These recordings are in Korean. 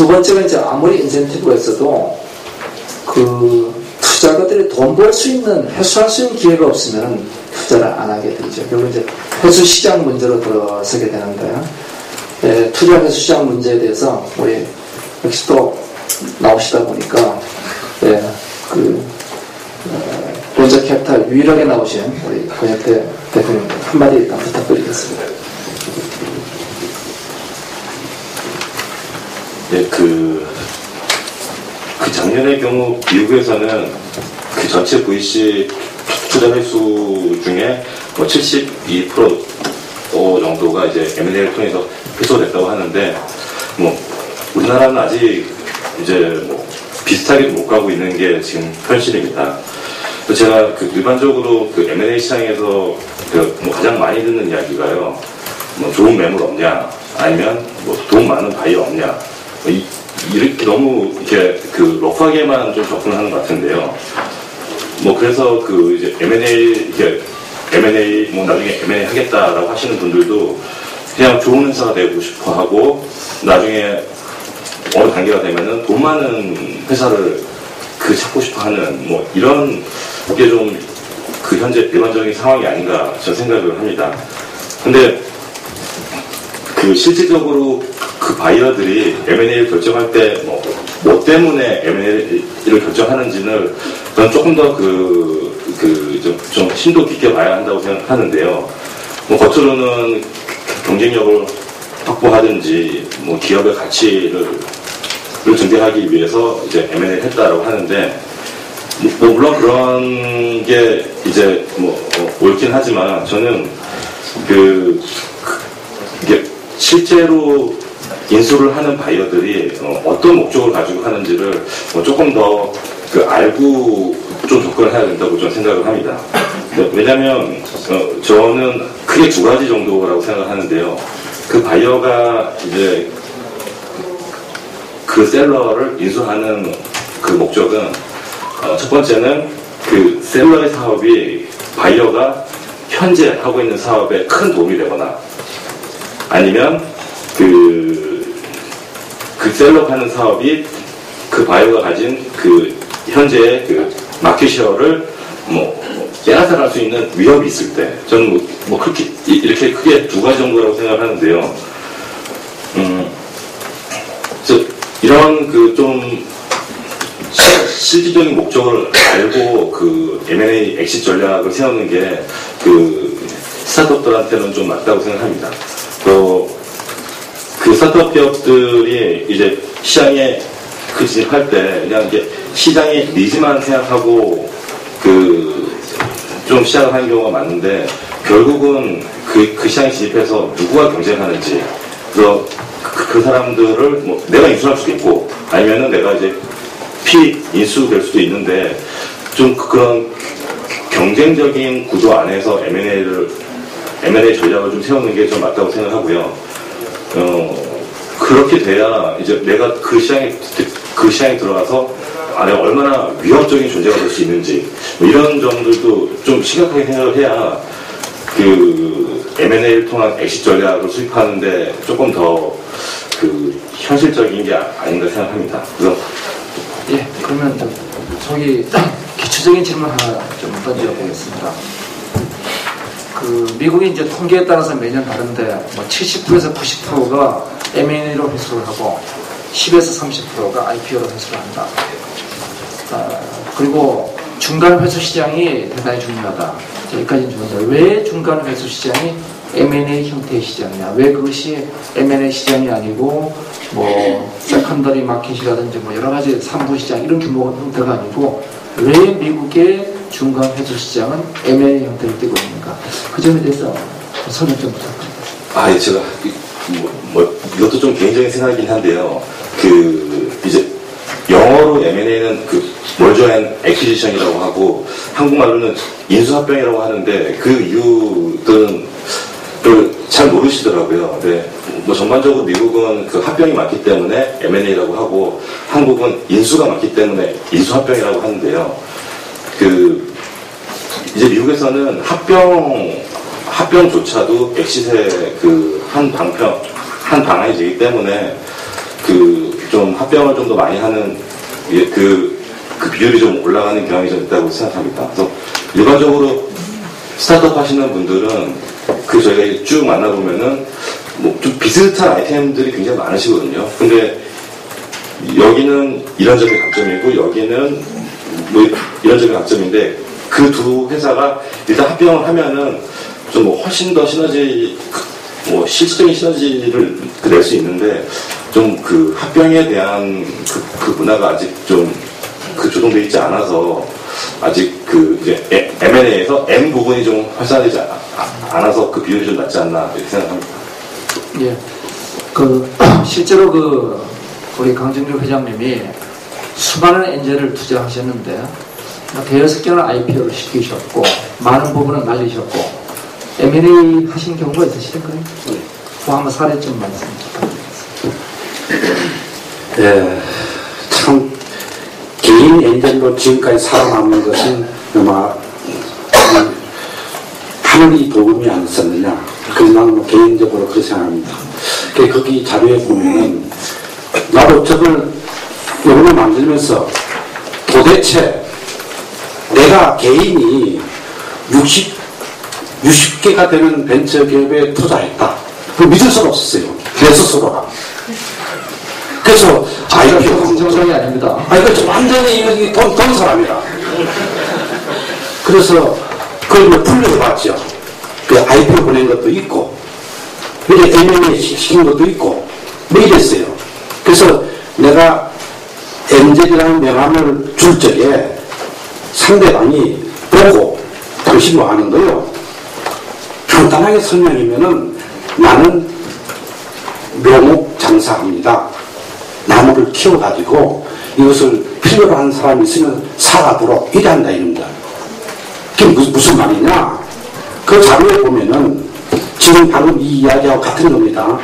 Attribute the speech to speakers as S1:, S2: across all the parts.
S1: 두 번째가 이제 아무리 인센티브가 있어도 그 투자가들이 돈 벌 수 있는, 회수할 수 있는 기회가 없으면 투자를 안 하게 되죠. 결국 이제 회수 시장 문제로 들어서게 되는 거예요. 예, 투자 회수 시장 문제에 대해서 우리 역시 또 나오시다 보니까, 예, 론자 캐피탈 유일하게 나오신 우리 권혁태 대표님 한마디 일단 부탁드리겠습니다.
S2: 네, 그 작년의 경우 미국에서는 그 전체 VC 투자 회수 중에 뭐 72% 정도가 이제 M&A를 통해서 회수됐다고 하는데, 뭐 우리나라는 아직 이제 뭐 비슷하게 못 가고 있는 게 지금 현실입니다. 제가 그 일반적으로 그 M&A 시장에서 뭐 가장 많이 듣는 이야기가요, 뭐 좋은 매물 없냐, 아니면 뭐 돈 많은 바이어 없냐, 이렇게 너무 이렇게 그 러프하게만 좀 접근하는 것 같은데요. 뭐 그래서 그 이제 M&A 뭐 나중에 M&A 하겠다라고 하시는 분들도 그냥 좋은 회사가 되고 싶어 하고, 나중에 어느 단계가 되면은 돈 많은 회사를 그 찾고 싶어 하는, 뭐 이런 게 좀 그 현재 일반적인 상황이 아닌가 저는 생각을 합니다. 근데 그 실질적으로 그 바이어들이 M&A를 결정할 때 뭐 때문에 M&A를 결정하는지는 저는 조금 더 좀 심도 깊게 봐야 한다고 생각하는데요. 뭐 겉으로는 경쟁력을 확보하든지 뭐 기업의 가치를 증대하기 위해서 이제 M&A를 했다라고 하는데, 뭐 물론 그런 게 이제 옳긴 하지만, 저는 이게 실제로 인수를 하는 바이어들이 어떤 목적을 가지고 하는지를 조금 더 알고 좀 접근을 해야 된다고 저는 생각을 합니다. 왜냐하면 저는 크게 두 가지 정도라고 생각하는데요. 그 바이어가 이제 그 셀러를 인수하는 그 목적은, 첫 번째는 그 셀러의 사업이 바이어가 현재 하고 있는 사업에 큰 도움이 되거나, 아니면 그 셀러가 하는 사업이 그 바이어가 가진 그 현재의 그 마켓시어를 빼앗아갈 수 있는 위협이 있을 때, 저는 그렇게 이렇게 크게 두 가지 정도라고 생각을 하는데요. 그래서 이런 그 좀 실질적인 목적을 알고 그 M&A 엑시트 전략을 세우는 게 그 스타트업들한테는 좀 맞다고 생각합니다. 그 스타트업 기업들이 이제 시장에 진입할 때 그냥 이제 시장의 니즈만 생각하고 좀 시작을 하는 경우가 많은데, 결국은 그 시장에 진입해서 누구와 경쟁하는지, 그래서 그 사람들을 내가 인수할 수도 있고, 아니면은 내가 이제 인수될 수도 있는데, 좀 그런 경쟁적인 구조 안에서 M&A 전략을 좀 세우는 게 좀 맞다고 생각하고요. 그렇게 돼야 이제 내가 그 시장에 들어가서 내가 얼마나 위협적인 존재가 될 수 있는지, 이런 점들도 좀 심각하게 생각을 해야 그 M&A를 통한 엑시트 전략을 수립하는데 조금 더 현실적인 게 아닌가 생각합니다. 그래서
S1: 예, 그러면 저기 기초적인 질문 하나 좀 던져보겠습니다. 미국이 이제 통계에 따라서 매년 다른데 70%에서 90%가 M&A로 회수를 하고 10에서 30%가 IPO로 회수를 한다. 그리고 중간 회수 시장이 대단히 중요하다. 여기까지는 좋은데, 왜 중간 회수 시장이 M&A 형태의 시장이냐? 왜 그것이 M&A 시장이 아니고 세컨더리 마켓이라든지 여러 가지 3부 시장 이런 규모 형태가 아니고, 왜 미국의 중간 회수 시장은 M&A 형태를 띠고 있는가? 그 점에 대해서 설명 좀 부탁드립니다.
S2: 예, 제가 이것도 좀 개인적인 생각이긴 한데요. 이제 영어로 M&A는 merger and acquisition이라고 하고, 한국말로는 인수합병이라고 하는데, 그 이유들은 잘 모르시더라고요. 네. 전반적으로 미국은 합병이 많기 때문에 M&A라고 하고, 한국은 인수가 많기 때문에 인수합병이라고 하는데요. 이제 미국에서는 합병조차도 엑시트의 한 방안이기 때문에 좀 합병을 좀 더 많이 하는 그 비율이 좀 올라가는 경향이 좀 있다고 생각합니다. 그래서 일반적으로 스타트업 하시는 분들은 저희가 쭉 만나보면은 뭐 좀 비슷한 아이템들이 굉장히 많으시거든요. 근데 여기는 이런 점이 강점이고 여기는 뭐 이런 점이 강점인데 그 두 회사가 일단 합병을 하면은 좀 뭐 훨씬 더 시너지, 뭐 실질적인 시너지를 낼 수 있는데 좀 그 합병에 대한 그 문화가 아직 좀 조성되어 있지 않아서 아직 이제 M&A에서 M 부분이 좀 활성화되지 않아서 그 비율이 좀 낮지 않나 이렇게 생각합니다.
S1: 예. 실제로 우리 강정주 회장님이 수많은 엔젤을 투자하셨는데 대여섯 개는 IPO를 시키셨고 많은 부분은 날리셨고 M&A 하신 경우가 있으실까요? 네. 그 한번 사례 좀 말씀 부탁드리겠습니다.
S3: 네, 참 개인 엔젤로 지금까지 살아남는 것은 아마 하늘이 도움이 안 썼느냐. 그래서 나는 뭐 개인적으로 그렇게 생각합니다. 거기 자료에 보면은 나도 저걸 요번에 만들면서 도대체 내가 개인이 60개가 되는 벤처기업에 투자했다. 그걸 믿을 수가 없었어요. 내 스스로가. 그래서
S1: IPO 정상이 아닙니다.
S3: 이거 완전히 돈 사람이라. 그래서 그걸 풀려봤죠. 그 IPO 보낸 것도 있고, 이렇게 M&A 시킨 것도 있고, 뭐 이랬어요. 그래서 내가 엔젤이라는 명함을 줄 적에 상대방이 보고 당신 뭐 하는 거요? 간단하게 설명이면은 나는 묘목 장사합니다. 나무를 키워가지고 이것을 필요로 하는 사람이 있으면 사가도록 이래 한다 이럽니다. 그게 무슨 말이냐? 그 자료에 보면은 지금 방금 이 이야기하고 같은 겁니다.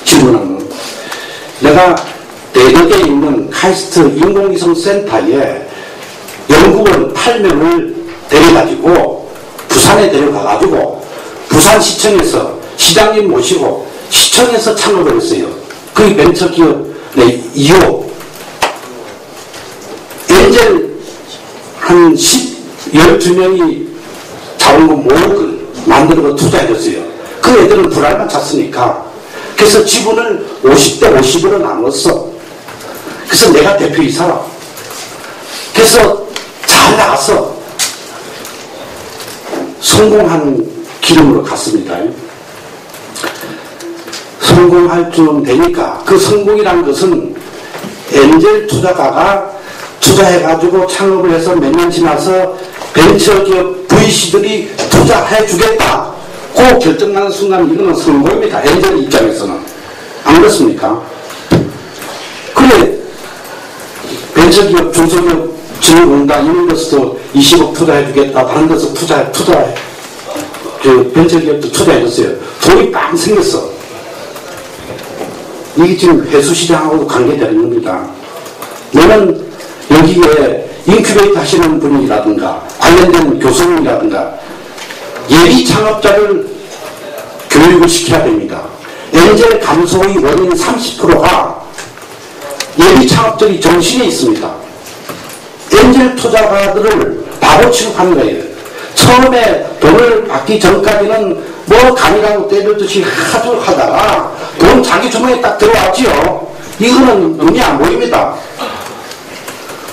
S3: 질문하는 거. 내가 대덕에 있는 카이스트 인공위성 센터에 연구원 8명을 데려가지고 부산에 데려가가지고 부산시청에서 시장님 모시고 시청에서 창업을 했어요. 그게 벤처기업 2호 엔젤 한 12명이 자원금 5억을 만들고 투자해줬어요. 그 애들은 불알만 찼으니까. 그래서 지분을 50대 50으로 나눴어. 그래서 내가 대표이사라. 그래서 잘 나갔어. 성공한 기름으로 갔습니다. 성공할 쯤 되니까 그 성공이라는 것은 엔젤 투자가가 투자해가지고 창업을 해서 몇 년 지나서 벤처기업 VC들이 투자해 주겠다. 그 결정나는 순간 이거는 성공입니다. 엔젤 입장에서는. 안 그렇습니까? 그래 벤처기업 중소기업 진흥공단 이런 데서도 20억 투자해 주겠다. 다른 데서 투자해 그 벤처기업도 투자해 줬어요. 돈이 빵 생겼어. 이게 지금 회수시장하고도 관계되는 겁니다. 너는 여기에 인큐베이터 하시는 분이라든가 관련된 교수님이라든가 예비 창업자를 교육을 시켜야 됩니다. 엔젤 감소의 원인 30%가 예비 창업자의 정신에 있습니다. 엔젤 투자가들을 바로 취급하는 거예요. 처음에 돈을 받기 전까지는 뭐 감이라고 때려듯이 하도 하다가 돈 자기 주머니에 딱 들어왔지요. 이거는 눈이 안 보입니다.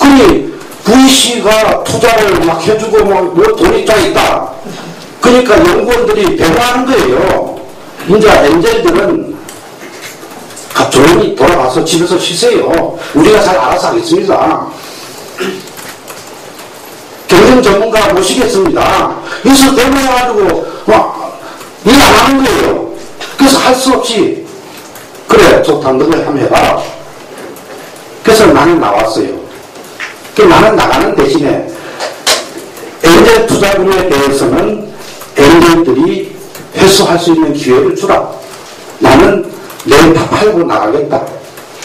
S3: 그니 VC가 투자를 막 해주고 뭐 돈이 쫙 있다. 그러니까 연구원들이 배워하는 거예요. 이제 엔젤들은 조용히 돌아가서 집에서 쉬세요. 우리가 잘 알아서 하겠습니다. 경영 전문가 모시겠습니다. 여기서 대모해가지고 일 안 하는 거예요. 그래서 할 수 없이 그래 좋다 너네 한번 해봐라. 그래서 나는 나왔어요. 나는 나가는 대신에 엔젤 투자금에 대해서는 엔젤들이 회수할 수 있는 기회를 주라. 나는 내일 다 팔고 나가겠다.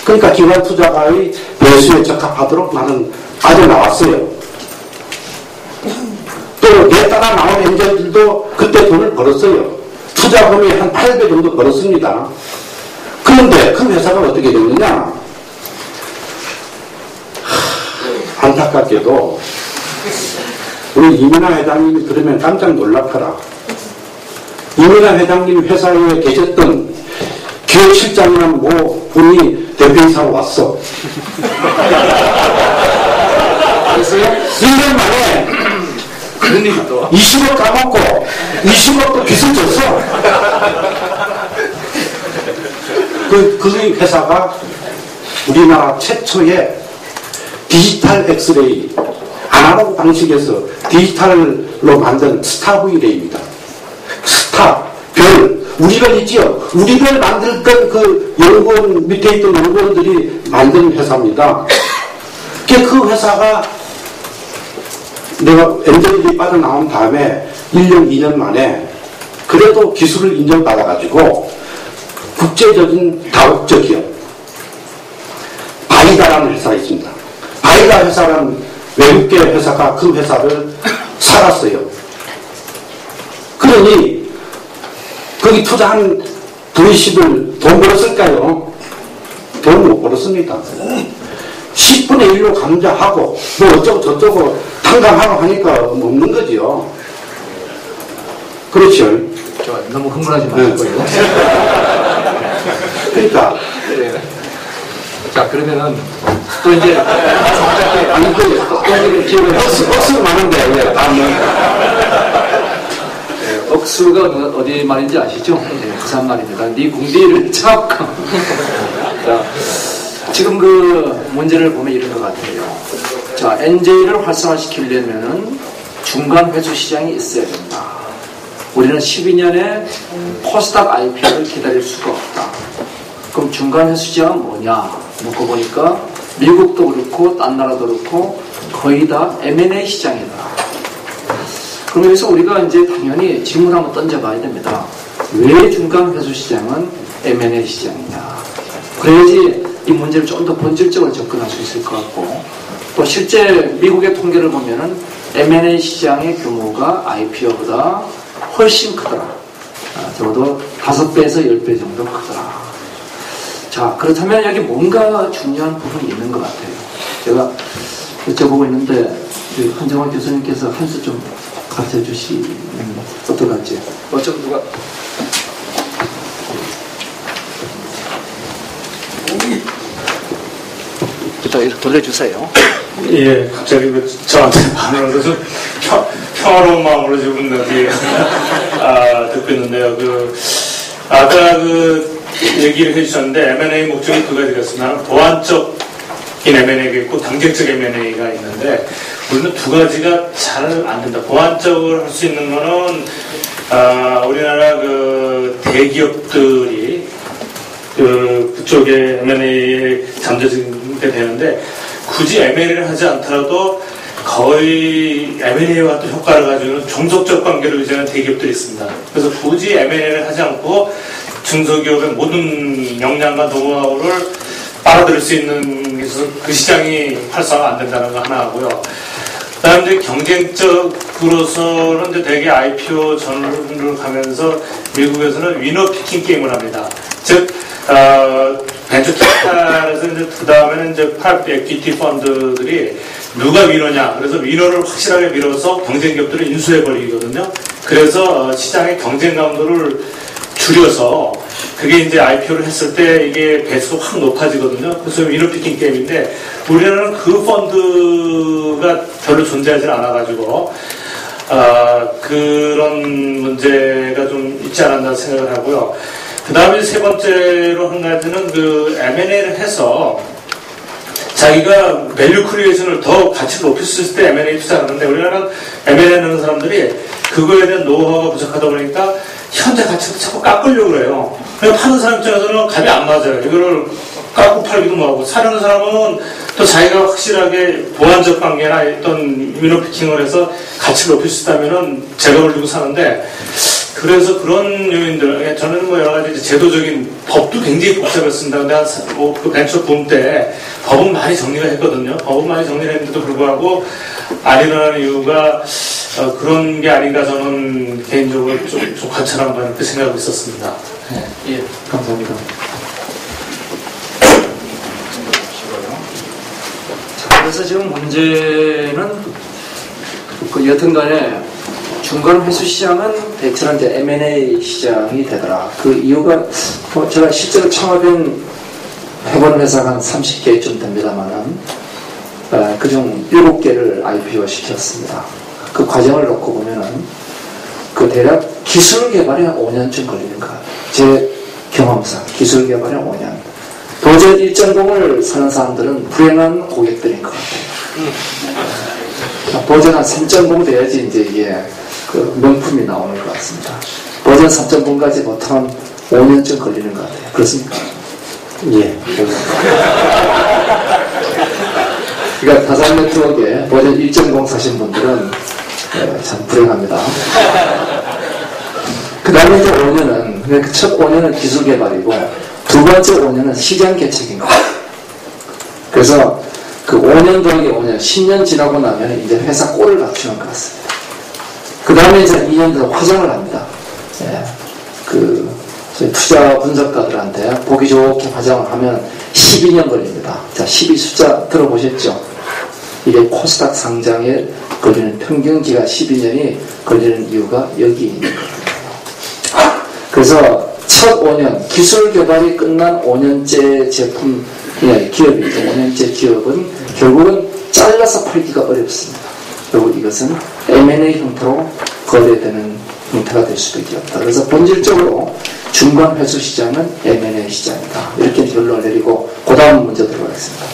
S3: 그러니까 기관 투자가의 배수에 적합하도록 나는 아주 나왔어요. 또 내 따라 나온 엔젤들도 그때 돈을 벌었어요. 투자금이 한 8배 정도 벌었습니다. 그런데 큰 회사가 어떻게 됐느냐? 안타깝게도 우리 이민아 회장님이 들으면 깜짝 놀랄거라. 이민아 회장님 회사에 계셨던 기획실장이라는 뭐 분이 대표이사로 왔어.
S1: 그랬어요?
S3: 1년 만에
S1: 그런 일이 또.
S3: 20억 까먹고 20억도 빚을 졌어. 그 회사가 우리나라 최초의 디지털 엑스레이 아날로그 방식에서 디지털로 만든 스타브이레이입니다. 스타, 별, 우리별 있지요. 우리별 만들던 그 연구원 밑에 있던 연구원들이 만든 회사입니다. 그 회사가 내가 엔젤이 빠져나온 다음에 1년, 2년 만에 그래도 기술을 인정받아가지고 국제적인 다국적 기업 바이다라는 회사가 있습니다. 바이다 회사라는 외국계 회사가 그 회사를 살았어요. 그러니 거기 투자한 VC들 돈 벌었을까요? 돈 못 벌었습니다. 10분의 1로 감자하고 뭐 어쩌고 저쩌고 탕감하고 하니까 없는 거지요. 그렇죠.
S1: 저 너무 흥분하지 마시고요.
S3: 그러니까
S1: 네. 자, 그러면은 또 이제
S3: 아니 그 기억에 억수가 많은데 왜 다음은
S1: 억수가 어디 말인지 아시죠? 네, 부산 말입니다. 네 궁디를 잡고. 자, 지금 그 문제를 보면 이런 것 같아요. 자, NJ를 활성화시키려면은 중간 회수 시장이 있어야 된다. 우리는 12년에 포스닥 IPO를 기다릴 수가 없다. 그럼 중간 회수 시장은 뭐냐? 놓고 보니까 미국도 그렇고 딴 나라도 그렇고 거의 다 M&A 시장이다. 그럼 여기서 우리가 이제 당연히 질문 한번 던져봐야 됩니다. 왜 중간 회수 시장은 M&A 시장이냐? 그래야지 이 문제를 좀 더 본질적으로 접근할 수 있을 것 같고, 또 실제 미국의 통계를 보면은 M&A 시장의 규모가 IPO보다 훨씬 크더라. 적어도 5배에서 10배 정도 크더라. 자, 그렇다면 여기 뭔가 중요한 부분이 있는 것 같아요. 제가 여쭤보고 있는데 한정환 교수님께서 한 수 좀 가르쳐 주시면 어떨까지? 어쩜 누가 자, 이렇게 돌려주세요.
S4: 예, 갑자기 저한테 반응을 좀 평화로운 마음으로 지금 여기 듣고 있는데요. 아까 얘기를 해주셨는데 M&A 목적이 두 가지가 있습니다. 보완적인 M&A가 있고 당격적 M&A가 있는데 우리는 두 가지가 잘 안 된다. 보완적으로 할 수 있는 거는 우리나라 대기업들이 그쪽에 M&A에 잠재게 되는데 굳이 M&A를 하지 않더라도 거의 M&A와 또 효과를 가지고는 종속적 관계를 유지하는 대기업들이 있습니다. 그래서 굳이 M&A를 하지 않고 중소기업의 모든 역량과 노하우를 빨아들일 수 있는 그 시장이 활성화가 안 된다는 거 하나 하고요. 그 다음에 경쟁적으로서는 이제 되게 IPO 전으로 가면서 미국에서는 위너 피킹 게임을 합니다. 즉, 벤처 캐피탈에서 이제 그 다음에는 이제 프라이빗 에퀴티 펀드들이 누가 위너냐. 그래서 위너를 확실하게 밀어서 경쟁기업들을 인수해버리거든요. 그래서 시장의 경쟁 강도를 줄여서 그게 이제 IPO를 했을 때 이게 배수가 확 높아지거든요. 그래서 위너 피킹 게임인데 우리나라는 그 펀드가 별로 존재하지 않아가지고 그런 문제가 좀 있지 않았나 생각을 하고요. 그 다음에 세 번째로 한 가지는 M&A를 해서 자기가 밸류 크리에이션을 더 가치를 높일 수 있을 때 M&A 투자하는데 우리나라는 M&A 하는 사람들이 그거에 대한 노하우가 부족하다 보니까 현재 가치를 자꾸 깎으려고 그래요. 그냥 파는 사람 입장에서는 값이 안 맞아요. 이거를 깎고 팔기도 뭐하고 사려는 사람은 또 자기가 확실하게 보완적 관계나 어떤 위너피킹을 해서 가치를 높일 수 있다면은 제값을 주고 사는데 그래서 그런 요인들, 저는 여러 가지 제도적인 법도 굉장히 복잡했습니다. 근데 그 벤처 붐 때 법은 많이 정리가 했거든요. 법은 많이 정리를 했는데도 불구하고 안 일어나는 이유가 그런 게 아닌가 저는 개인적으로 좀 관찰한 바 이렇게 생각하고 있었습니다.
S1: 네, 예, 감사합니다. 자, 그래서 지금 문제는 그 여튼간에 중간 회수 시장은 대체로 이제 M&A 시장이 되더라. 그 이유가 제가 실제로 창업인 해본 회사가 한 30개쯤 됩니다만은 그중 7개를 IPO 시켰습니다. 그 과정을 놓고 보면은 그 대략 기술 개발이 한 5년쯤 걸리는 것 같아요. 제 경험상 기술 개발이 한 5년. 도전 1.0을 사는 사람들은 불행한 고객들인 것 같아요. 버전 한 3.0 돼야지 이제 이게 그 명품이 나오는 것 같습니다. 버전 3.0까지 보통 한 5년쯤 걸리는 것 같아요. 그렇습니까?
S3: 예.
S1: 그러니까 다산 네트워크에 버전 1.0 사신 분들은 참 불행합니다. 그 다음에 이제 5년은, 첫 5년은 기술 개발이고, 두 번째 5년은 시장 개척인 거예요. 그래서 그 5년 더하기 5년, 10년 지나고 나면 이제 회사 꼴을 갖추는 것 같습니다. 그 다음에 이제 2년 더 화장을 합니다. 예. 저희 투자 분석가들한테 보기 좋게 화장을 하면 12년 걸립니다. 자, 12 숫자 들어보셨죠? 이게 코스닥 상장에 걸리는 평균 기간 12년이 걸리는 이유가 여기 있는 거예요. 그래서 첫 5년, 기술 개발이 끝난 5년째 제품, 기업이죠. 5년째 기업은 결국은 잘라서 팔기가 어렵습니다. 결국 이것은 M&A 형태로 거래되는 형태가 될 수밖에 없다. 그래서 본질적으로 중간 회수 시장은 M&A 시장이다. 이렇게 결론을 내리고 그 다음 문제 들어가겠습니다.